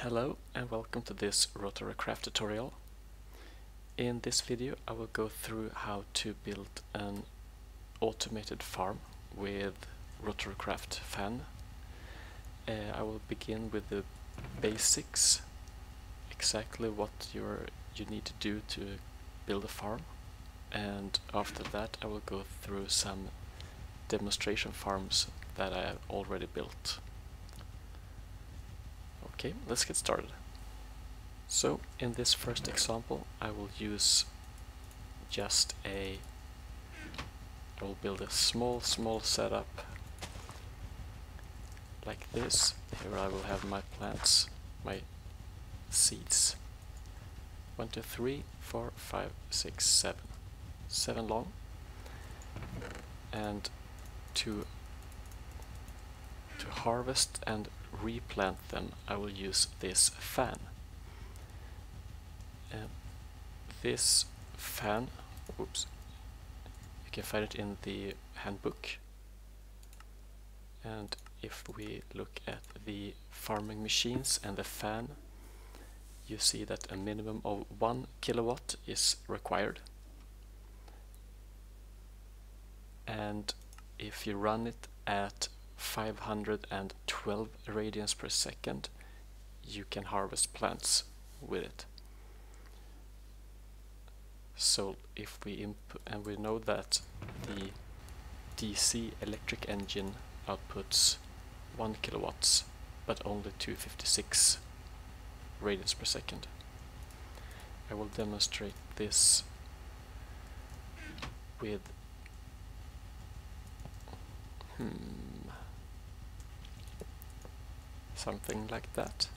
Hello and welcome to this RotaryCraft tutorial. In this video I will go through how to build an automated farm with RotaryCraft Fan. I will begin with the basics, exactly what you need to do to build a farm, and after that I will go through some demonstration farms that I have already built. Okay, let's get started. So in this first example I will use I will build a small setup like this. Here I will have my plants, my seeds. 1, 2, 3, 4, 5, 6, 7. 7 long. And to harvest and replant them I will use this fan. This fan, oops, you can find it in the handbook. And if we look at the farming machines and the fan, you see that a minimum of 1 kilowatt is required. And if you run it at 512 radians per second, you can harvest plants with it. So if we input, and we know that the DC electric engine outputs 1 kilowatts but only 256 radians per second. I will demonstrate this with something like that.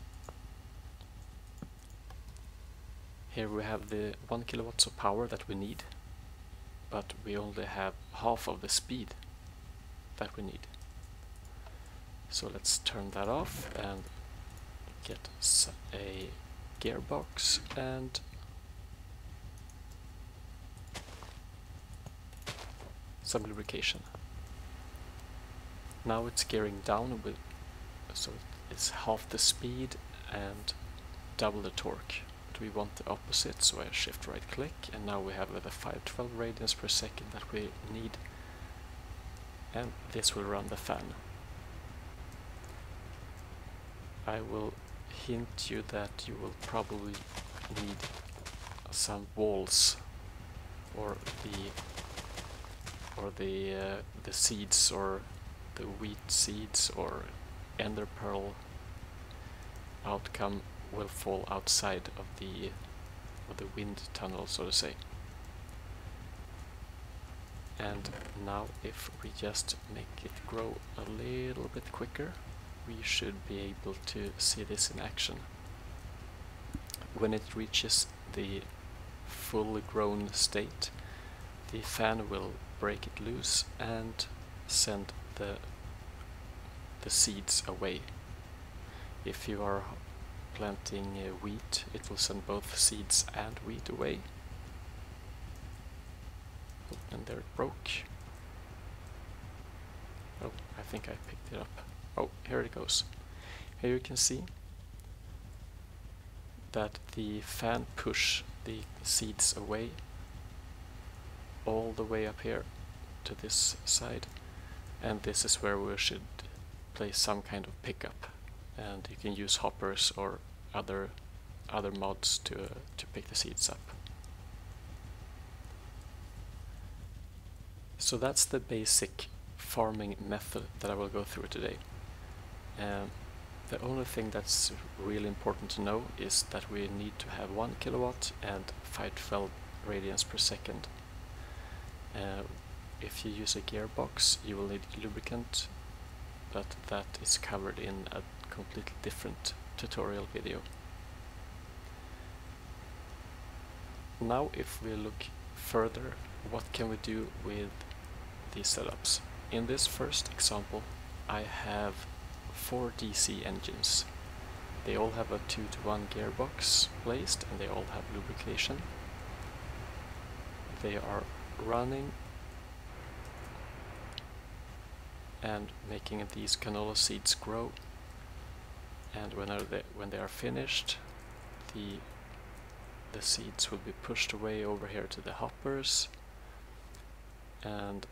Here we have the 1 kilowatts of power that we need, but we only have half of the speed that we need. So let's turn that off and get a gearbox and some lubrication. Now it's gearing down with, so it's half the speed and double the torque. But we want the opposite, so I shift right click, and now we have the 512 radians per second that we need, and this will run the fan. I will hint you that you will probably need some walls or the seeds, or the wheat seeds or ender pearl outcome will fall outside of the wind tunnel, so to say. And now if we just make it grow a little bit quicker, we should be able to see this in action. When it reaches the full grown state, the fan will break it loose and send the seeds away. If you are planting wheat, it will send both seeds and wheat away. Oh, and there it broke. Oh, I think I picked it up. Oh, here it goes. Here you can see that the fan pushes the seeds away all the way up here to this side, and this is where we should place some kind of pickup, and you can use hoppers or other mods to pick the seeds up. So that's the basic farming method that I will go through today. The only thing that's really important to know is that we need to have 1 kilowatt and 512 radians per second. If you use a gearbox, you will need lubricant, but that is covered in a completely different tutorial video. Now if we look further, what can we do with these setups? In this first example I have 4 DC engines. They all have a 2-to-1 gearbox placed, and they all have lubrication. They are running and making these canola seeds grow, and when they are finished, the seeds will be pushed away over here to the hoppers, and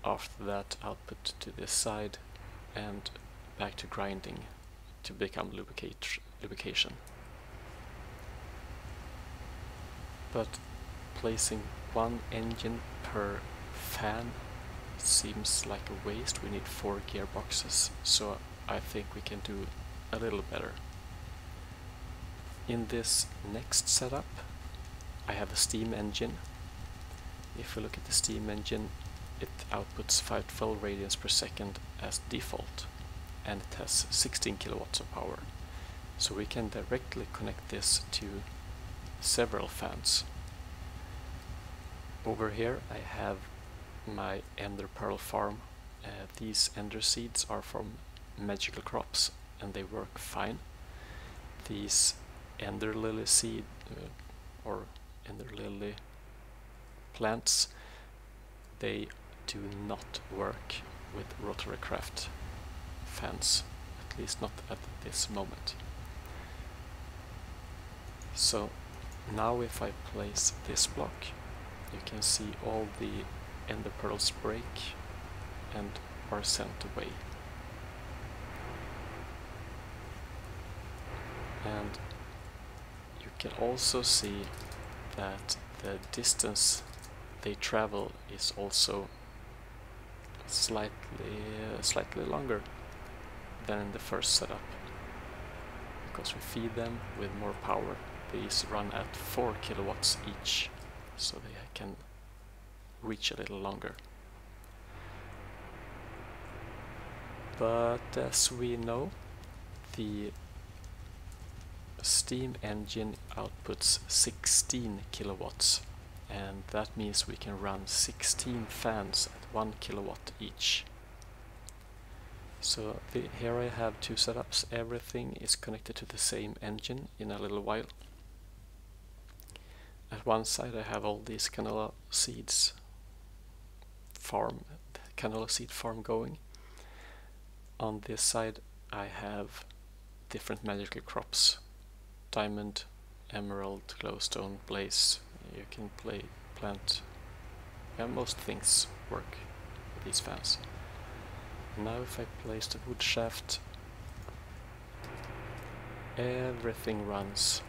after that output to this side and back to grinding to become lubrication. But placing one engine per fan seems like a waste. We need 4 gearboxes, so I think we can do a little better. In this next setup I have a steam engine. If we look at the steam engine, it outputs 512 radians per second as default, and it has 16 kilowatts of power. So we can directly connect this to several fans. Over here I have my ender pearl farm. These ender seeds are from magical crops and they work fine. These ender lily seed or ender lily plants, they do not work with RotaryCraft fans, at least not at this moment. So now if I place this block, you can see all the ender pearls break and are sent away. And you can also see that the distance they travel is also slightly longer than in the first setup, because we feed them with more power. These run at 4 kilowatts each, so they can reach a little longer. But as we know, the steam engine outputs 16 kilowatts, and that means we can run 16 fans at 1 kilowatt each. So here I have 2 setups. Everything is connected to the same engine in a little while. At one side I have all these canola seed farm going. On this side I have different magical crops: diamond, emerald, glowstone, blaze. You can plant, most things work with these fans. Now if I place the wood shaft, everything runs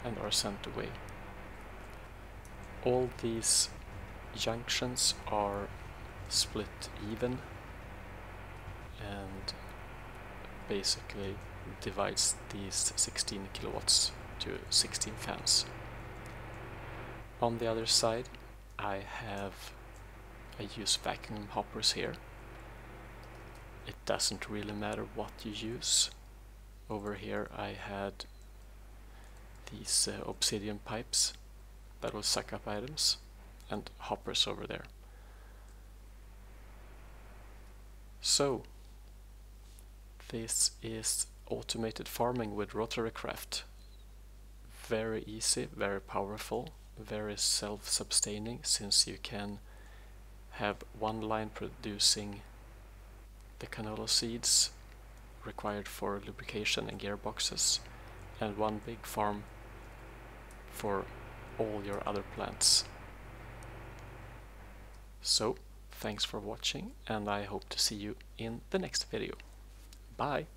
and are sent away. All these junctions are split even and basically divides these 16 kilowatts to 16 fans. On the other side I use vacuum hoppers here. It doesn't really matter what you use. Over here I had these Obsidian pipes that will suck up items, and hoppers over there. So this is automated farming with RotaryCraft. Very easy, very powerful, very self-sustaining, since you can have one line producing the canola seeds required for lubrication and gearboxes, and one big farm for all your other plants. So, thanks for watching, and I hope to see you in the next video. Bye!